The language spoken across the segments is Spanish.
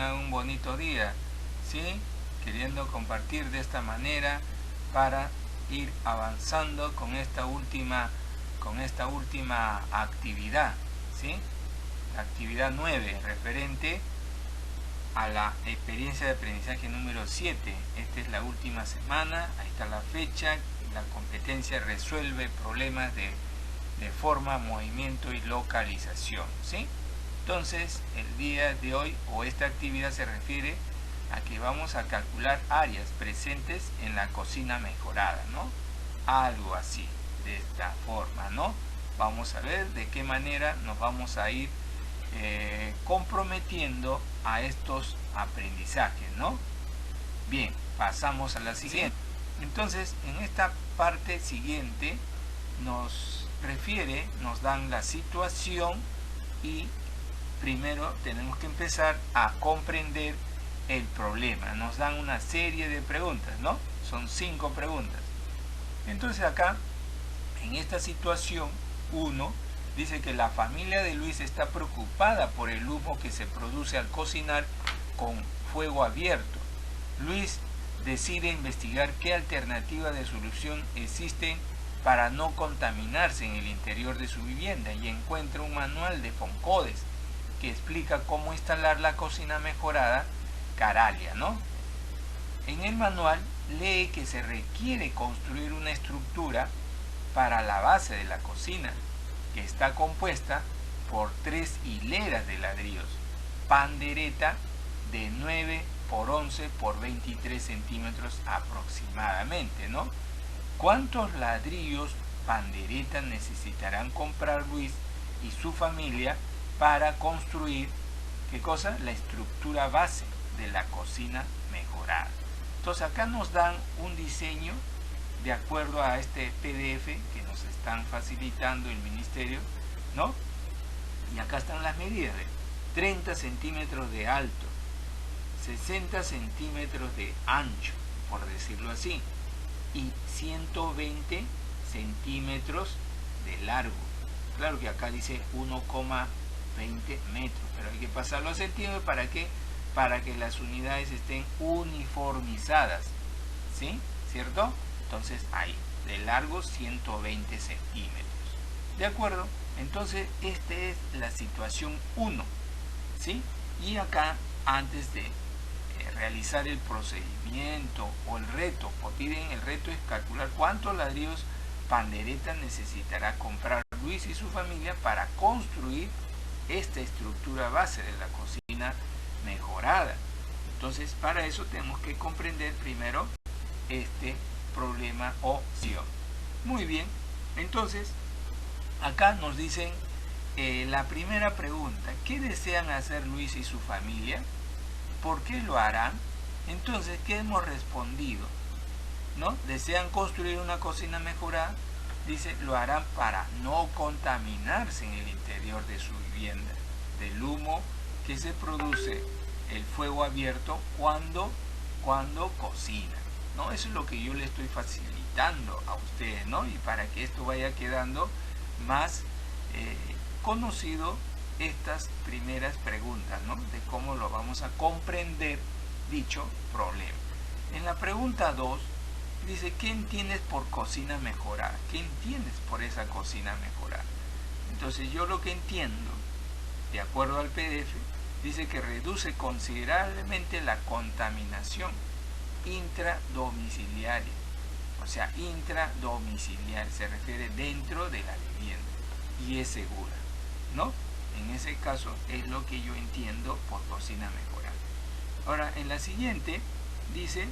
tengan un bonito día, ¿sí? Queriendo compartir de esta manera para ir avanzando con esta última actividad, ¿sí? La actividad 9, referente a la experiencia de aprendizaje número 7. Esta es la última semana, ahí está la fecha. La competencia resuelve problemas de forma, movimiento y localización, ¿sí? Entonces, el día de hoy, o esta actividad, se refiere a que vamos a calcular áreas presentes en la cocina mejorada, ¿no? Algo así, de esta forma, ¿no? Vamos a ver de qué manera nos vamos a ir comprometiendo a estos aprendizajes, ¿no? Bien, pasamos a la siguiente. Entonces, en esta parte siguiente nos dan la situación y primero tenemos que empezar a comprender el problema. Nos dan una serie de preguntas, ¿no? Son 5 preguntas. Entonces acá, en esta situación 1, dice que la familia de Luis está preocupada por el humo que se produce al cocinar con fuego abierto. Luis decide investigar qué alternativa de solución existen para no contaminarse en el interior de su vivienda y encuentra un manual de Foncodes que explica cómo instalar la cocina mejorada Caralia, ¿no? En el manual lee que se requiere construir una estructura para la base de la cocina, que está compuesta por 3 hileras de ladrillos, pandereta de 9 por 11 por 23 centímetros aproximadamente, ¿no? ¿Cuántos ladrillos pandereta necesitarán comprar Luis y su familia para construir, ¿qué cosa? La estructura base de la cocina mejorada? Entonces acá nos dan un diseño de acuerdo a este PDF que nos están facilitando el ministerio, ¿no? Y acá están las medidas de 30 centímetros de alto, 60 centímetros de ancho, por decirlo así, y 120 centímetros de largo. Claro que acá dice 1,20 metros, pero hay que pasarlo a centímetros. ¿Para qué? Para que las unidades estén uniformizadas, ¿sí? ¿Cierto? Entonces ahí, de largo 120 centímetros. ¿De acuerdo? Entonces esta es la situación 1, ¿sí? Y acá, antes de realizar el procedimiento o el reto, o piden, el reto es calcular cuántos ladrillos pandereta necesitará comprar Luis y su familia para construir esta estructura base de la cocina mejorada. Entonces, para eso tenemos que comprender primero este problema o opción. Muy bien, entonces acá nos dicen la primera pregunta: ¿qué desean hacer Luis y su familia? ¿Por qué lo harán? Entonces, ¿qué hemos respondido? ¿No? ¿Desean construir una cocina mejorada? Dice, lo harán para no contaminarse en el interior de su vivienda del humo que se produce el fuego abierto cuando cocina, ¿no? Eso es lo que yo le estoy facilitando a ustedes, ¿no? Y para que esto vaya quedando más conocido, estas primeras preguntas, ¿no? De cómo lo vamos a comprender dicho problema. En la pregunta 2 dice, ¿qué entiendes por cocina mejorada? ¿Qué entiendes por esa cocina mejorada? Entonces yo lo que entiendo, de acuerdo al PDF, dice que reduce considerablemente la contaminación intradomiciliaria. O sea, intradomiciliaria se refiere dentro de la vivienda y es segura, ¿no? En ese caso es lo que yo entiendo por cocina mejorada. Ahora, en la siguiente dice,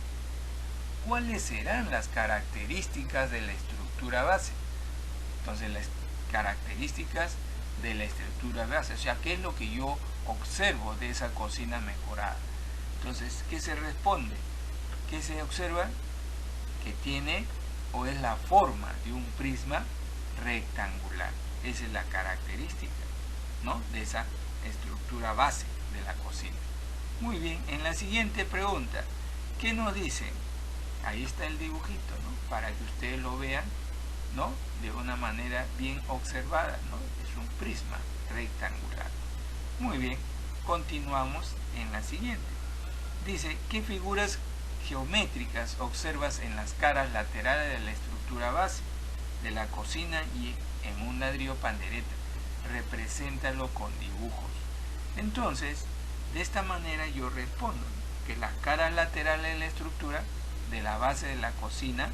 ¿cuáles serán las características de la estructura base? Entonces, las características de la estructura base, o sea, ¿qué es lo que yo observo de esa cocina mejorada? Entonces, ¿qué se responde? ¿Qué se observa? Que tiene o es la forma de un prisma rectangular. Esa es la característica, ¿no? De esa estructura base de la cocina. Muy bien, en la siguiente pregunta, ¿qué nos dicen? Ahí está el dibujito, ¿no? Para que ustedes lo vean, ¿no? De una manera bien observada, ¿no? Es un prisma rectangular. Muy bien, continuamos en la siguiente. Dice, ¿qué figuras geométricas observas en las caras laterales de la estructura base de la cocina y en un ladrillo pandereta? Represéntalo con dibujos. Entonces, de esta manera yo respondo que las caras laterales de la estructura de la base de la cocina,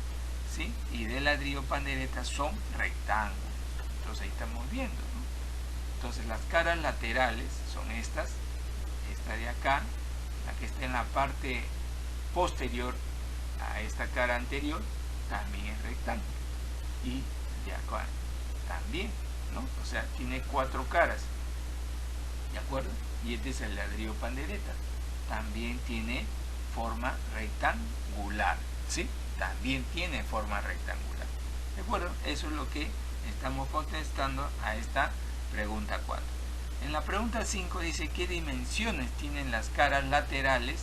¿sí?, y del ladrillo pandereta son rectángulos. Entonces ahí estamos viendo, ¿no? Entonces las caras laterales son estas, esta de acá, la que está en la parte posterior a esta cara anterior, también es rectángulo. Y de acá también, ¿no? O sea, tiene 4 caras, ¿de acuerdo? Y este es el ladrillo pandereta, también tiene forma rectangular, ¿sí? También tiene forma rectangular, ¿de acuerdo? Eso es lo que estamos contestando a esta pregunta 4. En la pregunta 5 dice, ¿qué dimensiones tienen las caras laterales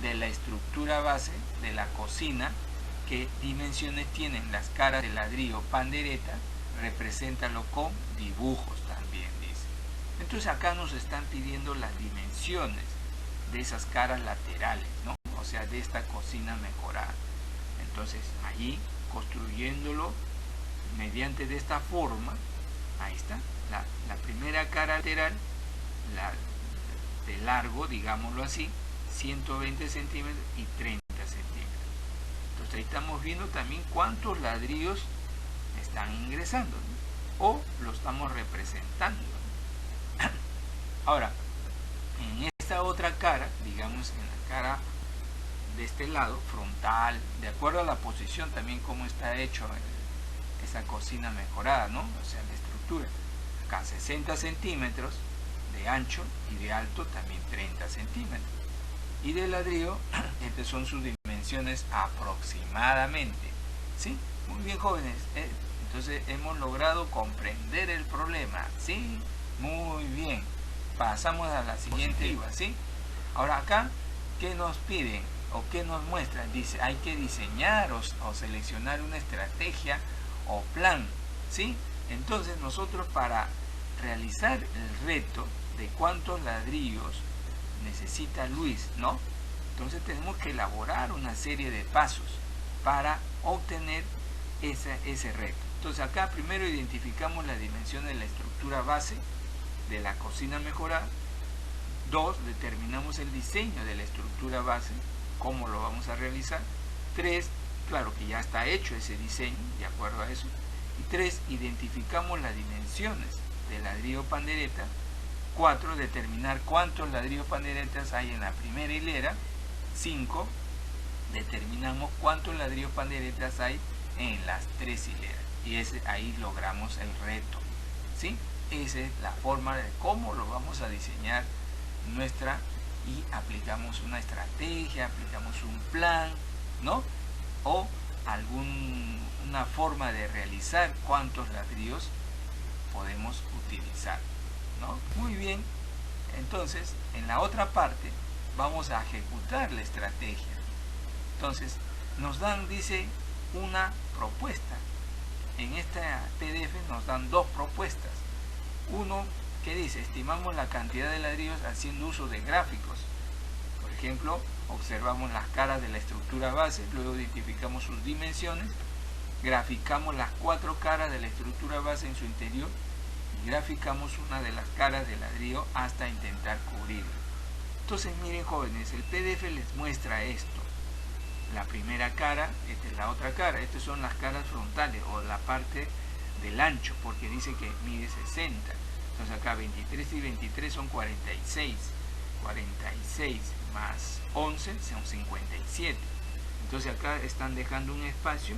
de la estructura base de la cocina? ¿Qué dimensiones tienen las caras del ladrillo pandereta? Represéntalo con dibujos también, dice. Entonces acá nos están pidiendo las dimensiones de esas caras laterales, ¿no? O sea, de esta cocina mejorada. Entonces allí, construyéndolo mediante de esta forma, ahí está, la primera cara lateral, de largo, digámoslo así, 120 centímetros y 30 centímetros. Entonces ahí estamos viendo también cuántos ladrillos están ingresando, ¿no? O lo estamos representando, ¿no? Ahora, en esta otra cara, digamos en la cara de este lado, frontal, de acuerdo a la posición también como está hecho esa cocina mejorada, ¿no? O sea, la estructura, acá 60 centímetros de ancho y de alto también 30 centímetros. Y de ladrillo, estas son sus dimensiones aproximadamente, ¿sí? Muy bien, jóvenes, entonces hemos logrado comprender el problema, ¿sí? Muy bien. Pasamos a la siguiente IVA, ¿sí? Ahora acá, ¿qué nos piden o qué nos muestran? Dice, hay que diseñar o seleccionar una estrategia o plan, ¿sí? Entonces nosotros para realizar el reto de cuántos ladrillos necesita Luis, ¿no? Entonces tenemos que elaborar una serie de pasos para obtener ese reto. Entonces acá primero identificamos la dimensión de la estructura base de la cocina mejorada. 2, determinamos el diseño de la estructura base, cómo lo vamos a realizar. 3, claro que ya está hecho ese diseño, de acuerdo a eso. Y 3, identificamos las dimensiones del ladrillo pandereta. 4, determinar cuántos ladrillos panderetas hay en la primera hilera. 5, determinamos cuántos ladrillos panderetas hay en las 3 hileras. Y ahí logramos el reto, ¿sí? Esa es la forma de cómo lo vamos a diseñar y aplicamos una estrategia, aplicamos un plan, ¿no? O una forma de realizar cuántos ladrillos podemos utilizar, ¿no? Muy bien, entonces en la otra parte vamos a ejecutar la estrategia. Entonces nos dan, dice, una propuesta. En esta PDF nos dan 2 propuestas. Uno que dice, estimamos la cantidad de ladrillos haciendo uso de gráficos. Por ejemplo, observamos las caras de la estructura base, luego identificamos sus dimensiones, graficamos las 4 caras de la estructura base en su interior y graficamos una de las caras del ladrillo hasta intentar cubrirlo. Entonces miren, jóvenes, el PDF les muestra esto. La primera cara, esta es la otra cara, estas son las caras frontales o la parte del ancho, porque dice que mide 60. Entonces acá 23 y 23 son 46. 46 más 11 son 57. Entonces acá están dejando un espacio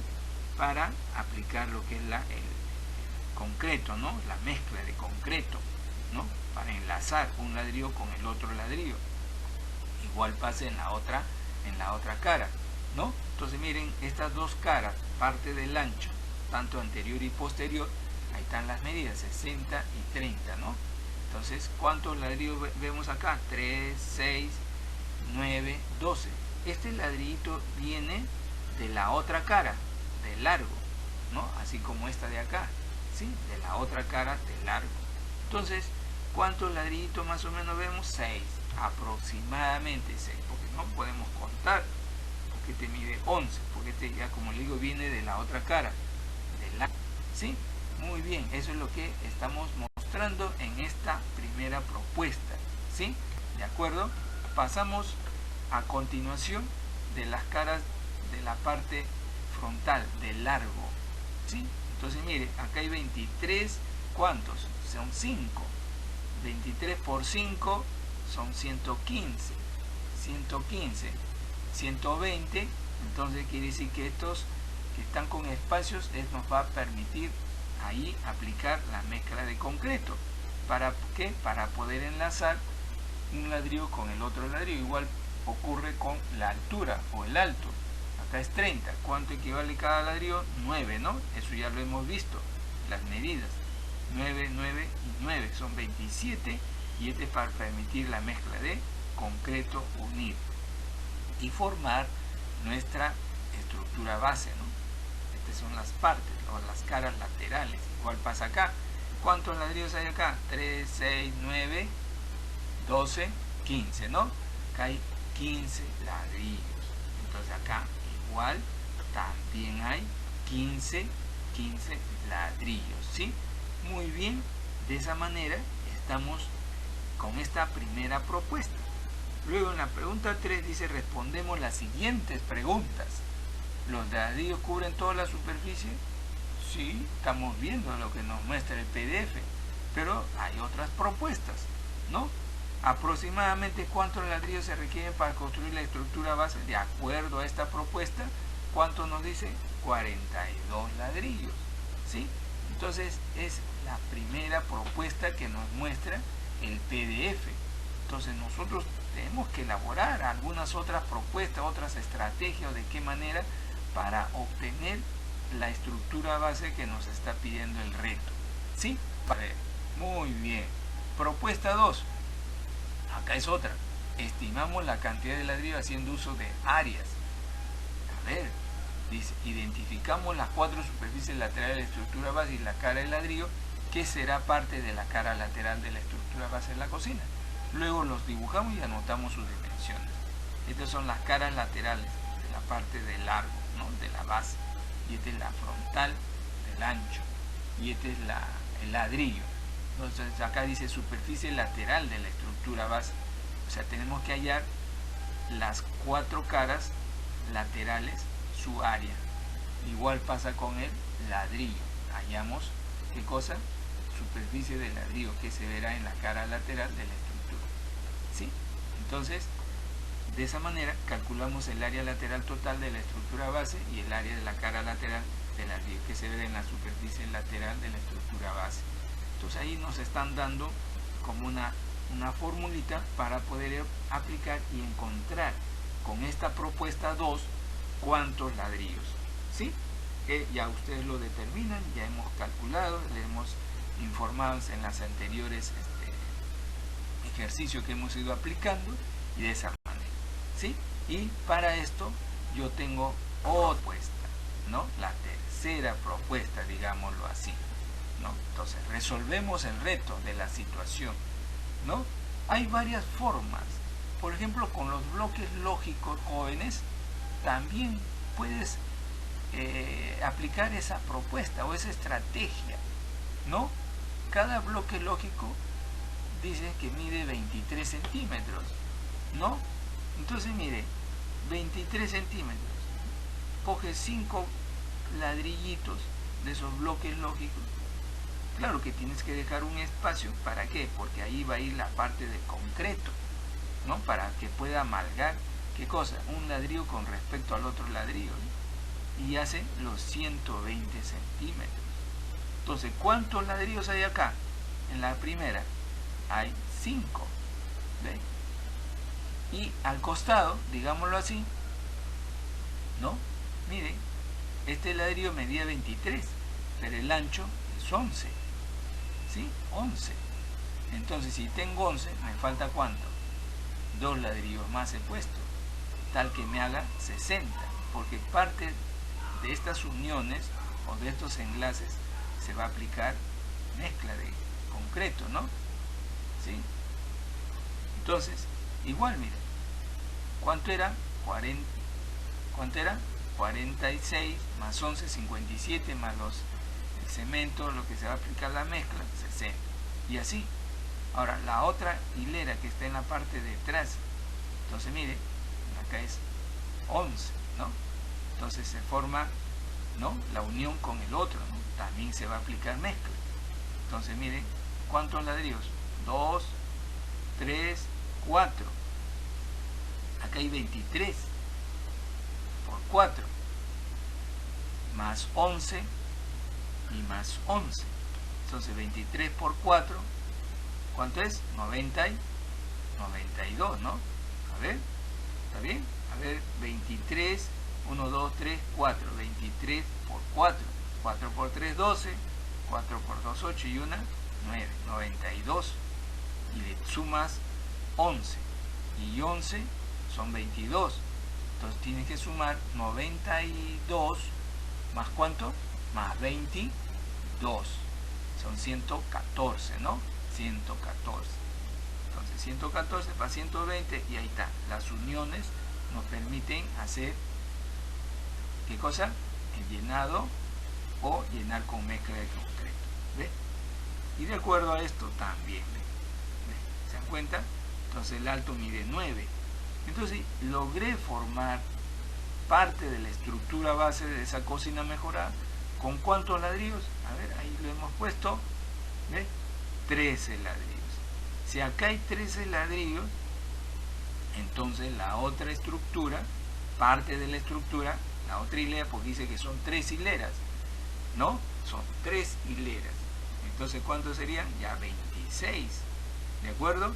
para aplicar lo que es el concreto, ¿no? La mezcla de concreto, ¿no? Para enlazar un ladrillo con el otro ladrillo. Igual pasa en la otra cara, ¿no? Entonces miren, estas 2 caras, parte del ancho, tanto anterior y posterior, ahí están las medidas, 60 y 30, ¿no? Entonces, ¿cuántos ladrillos vemos acá? 3, 6, 9, 12. Este ladrillito viene de la otra cara, de largo, ¿no? Así como esta de acá, ¿sí? De la otra cara de largo. Entonces, ¿Cuántos ladrillitos más o menos vemos? 6, aproximadamente 6, porque no podemos contar, porque este mide 11, porque este ya, como le digo, viene de la otra cara, ¿sí? Muy bien, eso es lo que estamos mostrando en esta primera propuesta, ¿sí? ¿De acuerdo? Pasamos a continuación de las caras de la parte frontal, del largo, ¿sí? Entonces, mire, acá hay 23, ¿cuántos? Son 5. 23 por 5 son 115. 115, 120, entonces quiere decir que estos que están con espacios nos va a permitir ahí aplicar la mezcla de concreto. ¿Para qué? Para poder enlazar un ladrillo con el otro ladrillo. Igual ocurre con la altura o el alto. Acá es 30. ¿Cuánto equivale cada ladrillo? 9, ¿no? Eso ya lo hemos visto, las medidas. 9, 9 y 9 son 27, y este es para permitir la mezcla de concreto unido y formar nuestra estructura base, ¿no? Estas son las partes o las caras laterales. Igual pasa acá. ¿Cuántos ladrillos hay acá? 3, 6, 9, 12, 15, ¿no? Acá hay 15 ladrillos. Entonces acá igual también hay 15 ladrillos, ¿sí? Muy bien, de esa manera estamos con esta primera propuesta. Luego en la pregunta 3 dice, respondemos las siguientes preguntas. ¿Los ladrillos cubren toda la superficie? Sí, estamos viendo lo que nos muestra el PDF, pero hay otras propuestas, ¿no? Aproximadamente cuántos ladrillos se requieren para construir la estructura base. De acuerdo a esta propuesta, ¿cuánto nos dice? 42 ladrillos, ¿sí? Entonces es la primera propuesta que nos muestra el PDF. Entonces nosotros tenemos que elaborar algunas otras propuestas, otras estrategias, de qué manera para obtener la estructura base que nos está pidiendo el reto, ¿sí? Muy bien. Propuesta 2. Acá es otra. Estimamos la cantidad de ladrillo haciendo uso de áreas. A ver, dice, identificamos las 4 superficies laterales de la estructura base y la cara del ladrillo, que será parte de la cara lateral de la estructura base de la cocina. Luego los dibujamos y anotamos sus dimensiones. Estas son las caras laterales de la parte del largo, ¿no? De la base. Y esta es la frontal del ancho. Y este es el ladrillo. Entonces acá dice superficie lateral de la estructura base. O sea, tenemos que hallar las 4 caras laterales, su área. Igual pasa con el ladrillo. Hallamos, ¿qué cosa? Superficie del ladrillo, que se verá en la cara lateral de la estructura, ¿sí? Entonces, de esa manera calculamos el área lateral total de la estructura base y el área de la cara lateral del ladrillo, que se verá en la superficie lateral de la estructura base. Entonces ahí nos están dando como una formulita para poder aplicar y encontrar con esta propuesta 2 cuántos ladrillos, ¿sí? Que ya ustedes lo determinan, ya hemos calculado, le hemos informado en las anteriores ejercicios que hemos ido aplicando, y de esa manera, ¿sí? Y para esto yo tengo otra propuesta, ¿no? La tercera propuesta, digámoslo así, ¿no? Entonces resolvemos el reto de la situación, ¿no? Hay varias formas. Por ejemplo, con los bloques lógicos, jóvenes, también puedes aplicar esa propuesta o esa estrategia, ¿no? Cada bloque lógico dice que mide 23 centímetros, ¿no? Entonces, mire, 23 centímetros. Coge 5 ladrillitos de esos bloques lógicos. Claro que tienes que dejar un espacio. ¿Para qué? Porque ahí va a ir la parte de concreto, ¿no? Para que pueda amalgar, ¿qué cosa? Un ladrillo con respecto al otro ladrillo, ¿no? Y hace los 120 centímetros. Entonces, ¿cuántos ladrillos hay acá? En la primera hay 5. ¿Ve? Y al costado, digámoslo así, ¿no? Miren, este ladrillo medía 23, pero el ancho es 11. ¿Sí? 11. Entonces, si tengo 11, me falta ¿cuánto? 2 ladrillos más he puesto, tal que me haga 60, porque parte de estas uniones o de estos enlaces se va a aplicar mezcla de concreto, ¿no? ¿sí? Entonces, igual, miren, ¿cuánto era? 40, ¿cuánto era? 46 más 11, 57 más el cemento, lo que se va a aplicar la mezcla, 60. Y así. Ahora, la otra hilera que está en la parte de atrás, entonces mire, acá es 11, ¿no? Entonces se forma, ¿no?, la unión con el otro, ¿no? También se va a aplicar mezcla. Entonces miren, ¿cuántos ladrillos? 2, 3, 4. Acá hay 23 por 4, más 11 y más 11. Entonces 23 por 4, ¿cuánto es? 92, ¿no? A ver, ¿está bien? A ver, 23, 1, 2, 3, 4, 23 por 4, 4 por 3, 12, 4 por 2, 8 y 1, 9, 92. Y le sumas 11, y 11 son 22. Entonces tienes que sumar 92 más ¿cuánto? Más 22. Son 114, ¿no? 114. Entonces 114 para 120 y ahí está. Las uniones nos permiten hacer, ¿qué cosa? El llenado o llenar con mezcla de concreto. ¿Ve? Y de acuerdo a esto también, ¿ve? ¿Se dan cuenta? Entonces el alto mide 9. Entonces logré formar parte de la estructura base de esa cocina mejorada. ¿Con cuántos ladrillos? A ver, ahí lo hemos puesto. ¿Ve? 13 ladrillos. Si acá hay 13 ladrillos, entonces la otra estructura, parte de la estructura, la otra hilera, porque dice que son 3 hileras, ¿no? Son 3 hileras. Entonces, ¿cuántos serían? Ya 26. ¿De acuerdo?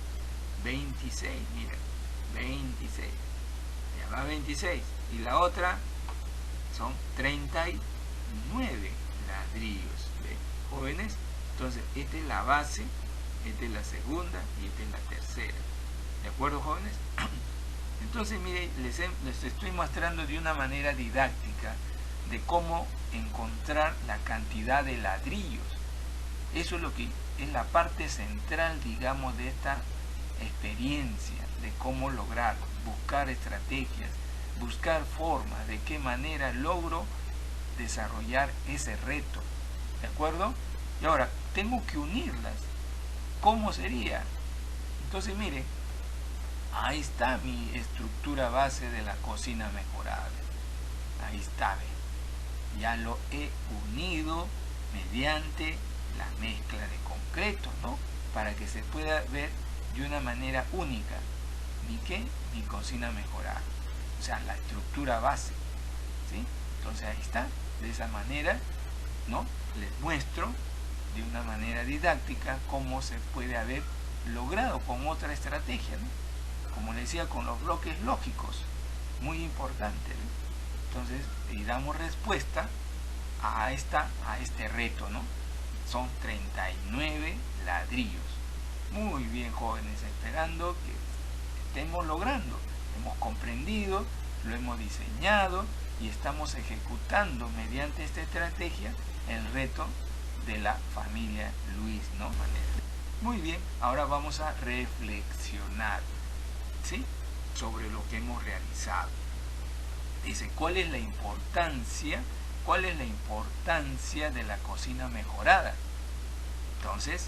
26, mira, 26. Ya va 26. Y la otra son 39 ladrillos. ¿Ve? Jóvenes, entonces esta es la base, esta es la segunda y esta es la tercera. ¿De acuerdo, jóvenes? Entonces, mire, les estoy mostrando de una manera didáctica de cómo encontrar la cantidad de ladrillos. Eso es lo que es la parte central, digamos, de esta experiencia, de cómo lograr, buscar estrategias, buscar formas, de qué manera logro desarrollar ese reto. ¿De acuerdo? Y ahora, tengo que unirlas. ¿Cómo sería? Entonces, mire, ahí está mi estructura base de la cocina mejorada. Ahí está, ¿ve? Ya lo he unido mediante la mezcla de concreto, ¿no? Para que se pueda ver de una manera única. ¿Mi qué? Mi cocina mejorada. O sea, la estructura base. ¿Sí? Entonces ahí está. De esa manera, ¿no? Les muestro de una manera didáctica cómo se puede haber logrado con otra estrategia, ¿no? Como les decía, con los bloques lógicos. Muy importante, ¿no? Entonces, y damos respuesta a este reto, ¿no? Son 39 ladrillos. Muy bien, jóvenes, esperando que estemos logrando. Hemos comprendido, lo hemos diseñado y estamos ejecutando mediante esta estrategia el reto de la familia Luis, ¿no? Muy bien, ahora vamos a reflexionar, ¿sí?, sobre lo que hemos realizado. Dice, ¿cuál es la importancia de la cocina mejorada? Entonces,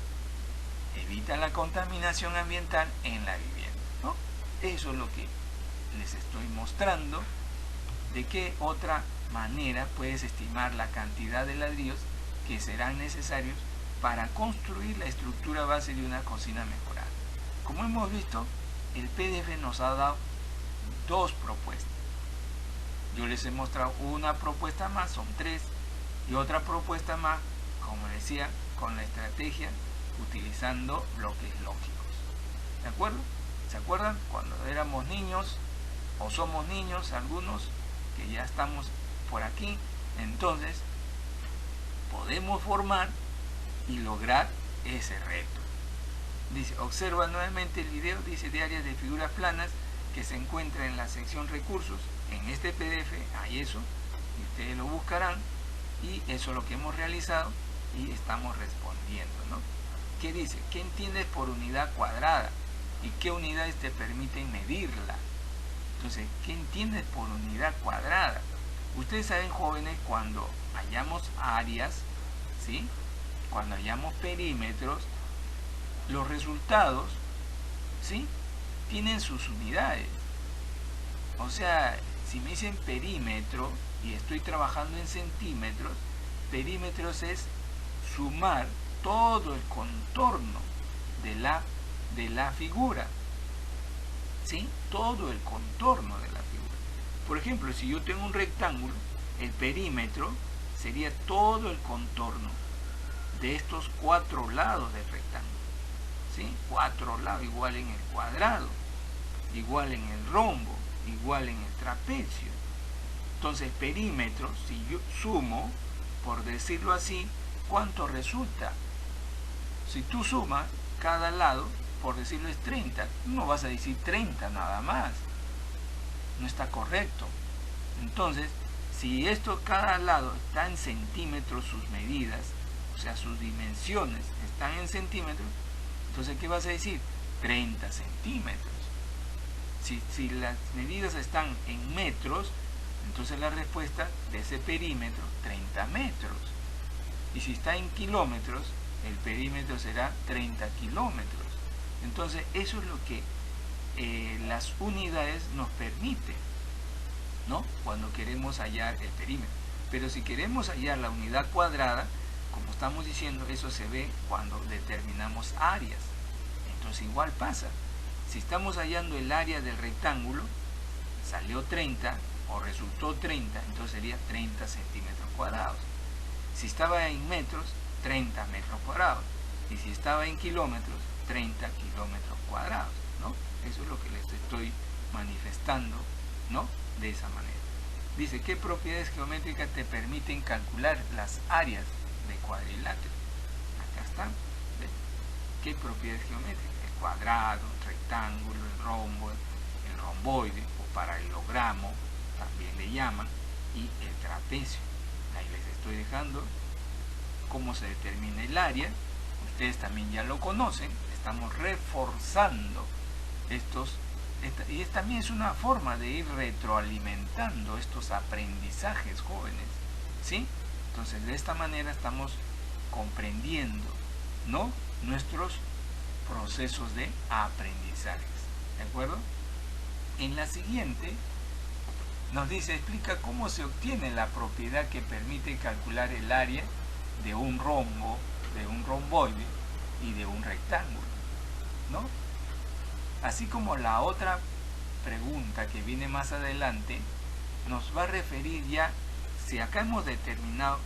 evita la contaminación ambiental en la vivienda, ¿no? Eso es lo que les estoy mostrando. ¿De qué otra manera puedes estimar la cantidad de ladrillos que serán necesarios para construir la estructura base de una cocina mejorada? Como hemos visto, el PDF nos ha dado 2 propuestas. Yo les he mostrado una propuesta más, son 3, y otra propuesta más, como decía, con la estrategia utilizando bloques lógicos. ¿De acuerdo? ¿Se acuerdan? Cuando éramos niños, o somos niños algunos, que ya estamos por aquí, entonces podemos formar y lograr ese reto. Dice, observa nuevamente el video, dice, de áreas de figuras planas que se encuentra en la sección recursos. En este PDF hay eso, y ustedes lo buscarán, y eso es lo que hemos realizado y estamos respondiendo, ¿no? ¿qué dice? ¿Qué entiendes por unidad cuadrada? ¿Y qué unidades te permiten medirla? Entonces, ¿qué entiendes por unidad cuadrada? Ustedes saben, jóvenes, cuando hallamos áreas, ¿sí? Cuando hallamos perímetros, los resultados, ¿sí? Tienen sus unidades. O sea, si me dicen perímetro y estoy trabajando en centímetros, perímetros es sumar todo el contorno de la figura, ¿sí? Todo el contorno de la figura. Por ejemplo, si yo tengo un rectángulo, el perímetro sería todo el contorno de estos 4 lados del rectángulo, ¿sí? 4 lados, igual en el cuadrado, igual en el rombo, igual en el trapecio. Entonces, perímetro, si yo sumo, por decirlo así, ¿cuánto resulta? Si tú sumas cada lado, por decirlo es 30, no vas a decir 30 nada más. No está correcto. Entonces, si esto cada lado está en centímetros, sus medidas, o sea, sus dimensiones están en centímetros, entonces, ¿qué vas a decir? 30 centímetros. Si las medidas están en metros, entonces la respuesta de ese perímetro, 30 metros. Y si está en kilómetros, el perímetro será 30 kilómetros. Entonces, eso es lo que las unidades nos permiten, ¿no? Cuando queremos hallar el perímetro. Pero si queremos hallar la unidad cuadrada, como estamos diciendo, eso se ve cuando determinamos áreas. Entonces, igual pasa. Si estamos hallando el área del rectángulo, salió 30 o resultó 30, entonces sería 30 centímetros cuadrados. Si estaba en metros, 30 metros cuadrados. Y si estaba en kilómetros, 30 kilómetros cuadrados, ¿no? Eso es lo que les estoy manifestando, ¿no? De esa manera. Dice, ¿qué propiedades geométricas te permiten calcular las áreas de cuadrilátero? Acá están. ¿Ves? ¿Qué propiedades geométricas? El cuadrado, el rectángulo, el rombo, el romboide o paralelogramo, también le llaman, y el trapecio. Ahí les estoy dejando cómo se determina el área. Ustedes también ya lo conocen. Estamos reforzando y también es una forma de ir retroalimentando estos aprendizajes, jóvenes, ¿sí? Entonces, de esta manera estamos comprendiendo, ¿no?, nuestros procesos de aprendizajes, ¿de acuerdo? En la siguiente nos dice, explica cómo se obtiene la propiedad que permite calcular el área de un rombo, de un romboide y de un rectángulo, ¿no? Así como la otra pregunta que viene más adelante nos va a referir ya, si acá hemos determinado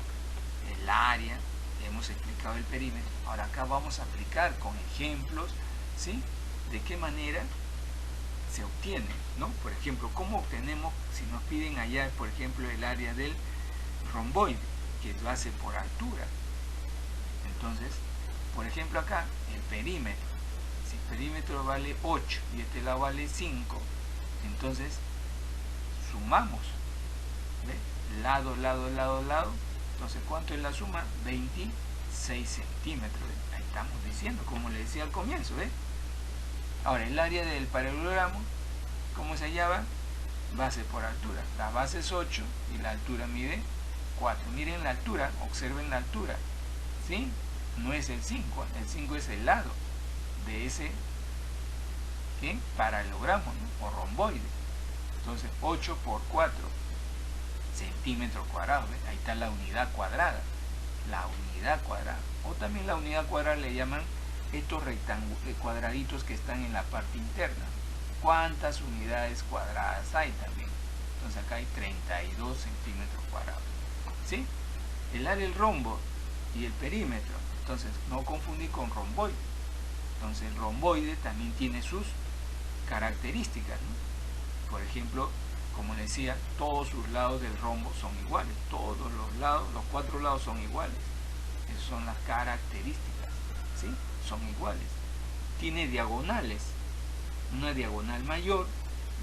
el área, hemos explicado el perímetro, ahora acá vamos a aplicar con ejemplos, ¿sí?, de qué manera se obtiene, ¿no? Por ejemplo, ¿cómo obtenemos, si nos piden allá, por ejemplo, el área del romboide, que lo hace por altura? Entonces, por ejemplo, acá, el perímetro. Si el perímetro vale 8 y este lado vale 5, entonces sumamos, ¿ve? Lado, lado, lado, lado. Entonces, ¿cuánto es la suma? 26 centímetros. ¿Ve? Ahí estamos diciendo, como le decía al comienzo, ¿ve? Ahora, el área del paralelogramo, ¿cómo se hallaba? Base por altura. La base es 8 y la altura mide 4. Miren la altura, observen la altura, ¿sí? No es el 5 es el lado de ese, ¿qué?, paralelogramo, ¿no?, o romboide. Entonces, 8 por 4 centímetros cuadrados, ¿ves? Ahí está la unidad cuadrada. La unidad cuadrada. O también la unidad cuadrada le llaman estos cuadraditos que están en la parte interna. ¿Cuántas unidades cuadradas hay también? Entonces acá hay 32 centímetros cuadrados, ¿sí? El área del rombo y el perímetro. Entonces, no confundir con romboide. Entonces, el romboide también tiene sus características, ¿no? Por ejemplo, como les decía, todos sus lados del rombo son iguales. Todos los lados, los 4 lados son iguales. Esas son las características, ¿sí? Son iguales. Tiene diagonales. Una diagonal mayor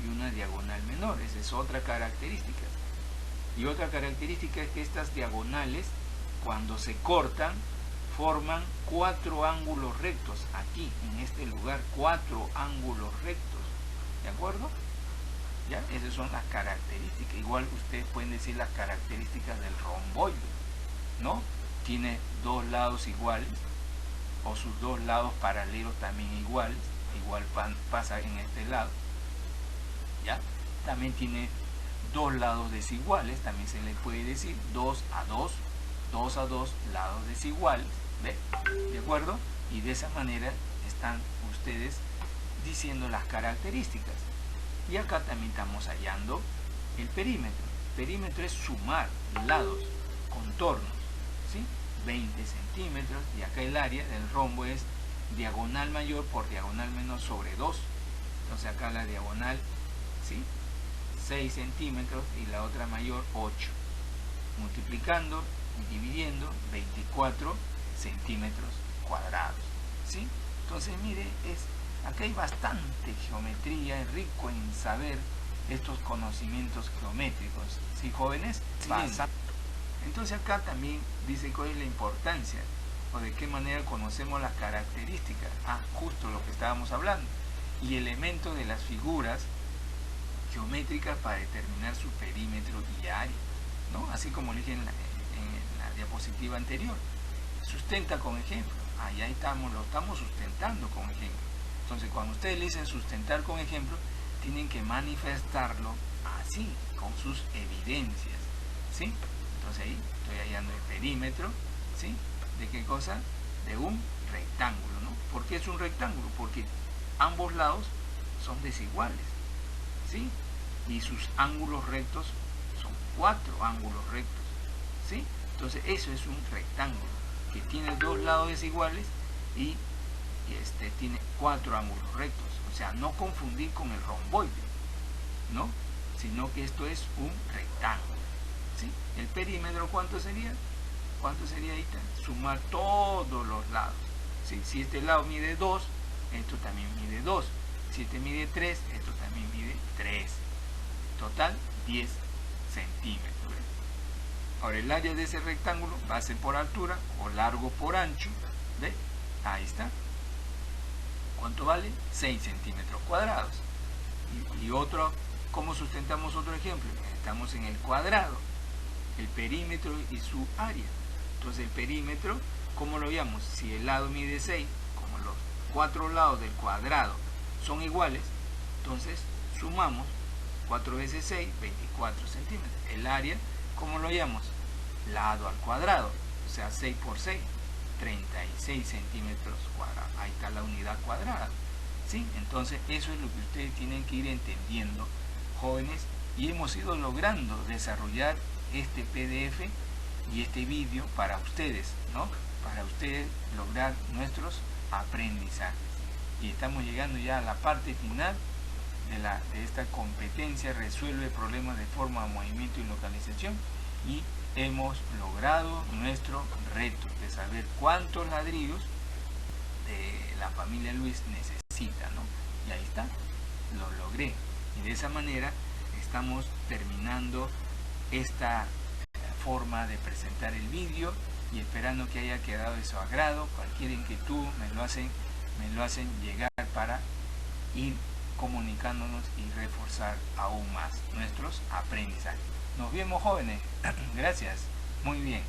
y una diagonal menor. Esa es otra característica. Y otra característica es que estas diagonales, cuando se cortan, forman 4 ángulos rectos aquí, en este lugar, 4 ángulos rectos, ¿de acuerdo? ¿Ya? Esas son las características. Igual ustedes pueden decir las características del romboide, ¿no? Tiene 2 lados iguales, o sus 2 lados paralelos también iguales, igual pasa en este lado, ¿ya? También tiene 2 lados desiguales, también se le puede decir 2 a 2 lados desiguales, ¿ve? ¿De acuerdo? Y de esa manera están ustedes diciendo las características. Y acá también estamos hallando el perímetro. El perímetro es sumar lados, contornos, ¿sí? 20 centímetros, y acá el área del rombo es diagonal mayor por diagonal menor sobre 2. Entonces acá la diagonal, ¿sí? 6 centímetros y la otra mayor 8. Multiplicando y dividiendo 24 centímetros cuadrados, ¿sí? Entonces mire, acá hay bastante geometría, es rico en saber estos conocimientos geométricos, ¿sí, jóvenes? Sí. Entonces acá también dice cuál es la importancia o de qué manera conocemos las características, justo lo que estábamos hablando, y elementos de las figuras geométricas para determinar su perímetro y área, ¿no? Así como lo dije en la diapositiva anterior. Sustenta con ejemplo. Ahí estamos, lo estamos sustentando con ejemplo. Entonces, cuando ustedes le dicen sustentar con ejemplo, tienen que manifestarlo así, con sus evidencias, ¿sí? Entonces ahí estoy hallando el perímetro, ¿sí? ¿De qué cosa? De un rectángulo, ¿no? ¿Por qué es un rectángulo? Porque ambos lados son desiguales, ¿sí? Y sus ángulos rectos son 4 ángulos rectos, ¿sí? Entonces eso es un rectángulo que tiene 2 lados desiguales y tiene 4 ángulos rectos. O sea, no confundir con el romboide, ¿no? Sino que esto es un rectángulo, ¿sí? El perímetro, ¿cuánto sería? ¿Cuánto sería ahorita? Sumar todos los lados, ¿sí? Si este lado mide 2, esto también mide 2. Si este mide 3, esto también mide 3. Total, 10 centímetros. Ahora el área de ese rectángulo, base por altura o largo por ancho, ¿ve? Ahí está. ¿Cuánto vale? 6 centímetros cuadrados. Y otro, ¿cómo sustentamos otro ejemplo? Estamos en el cuadrado, el perímetro y su área. Entonces el perímetro, ¿cómo lo llamamos? Si el lado mide 6, como los 4 lados del cuadrado son iguales, entonces sumamos 4 veces 6, 24 centímetros. El área, ¿cómo lo llamamos? Lado al cuadrado, o sea 6 por 6, 36 centímetros cuadrados. Ahí está la unidad cuadrada, ¿sí? Entonces eso es lo que ustedes tienen que ir entendiendo, jóvenes, y hemos ido logrando desarrollar este PDF y este vídeo para ustedes, ¿no? Para ustedes lograr nuestros aprendizajes. Y estamos llegando ya a la parte final de esta competencia, resuelve problemas de forma, movimiento y localización, y hemos logrado nuestro reto de saber cuántos ladrillos de la familia Luis necesita, ¿no? Y ahí está, lo logré. Y de esa manera estamos terminando esta forma de presentar el vídeo, y esperando que haya quedado de su agrado. Cualquier inquietud me lo hacen llegar para ir comunicándonos y reforzar aún más nuestros aprendizajes. Nos vemos, jóvenes. Gracias. Muy bien.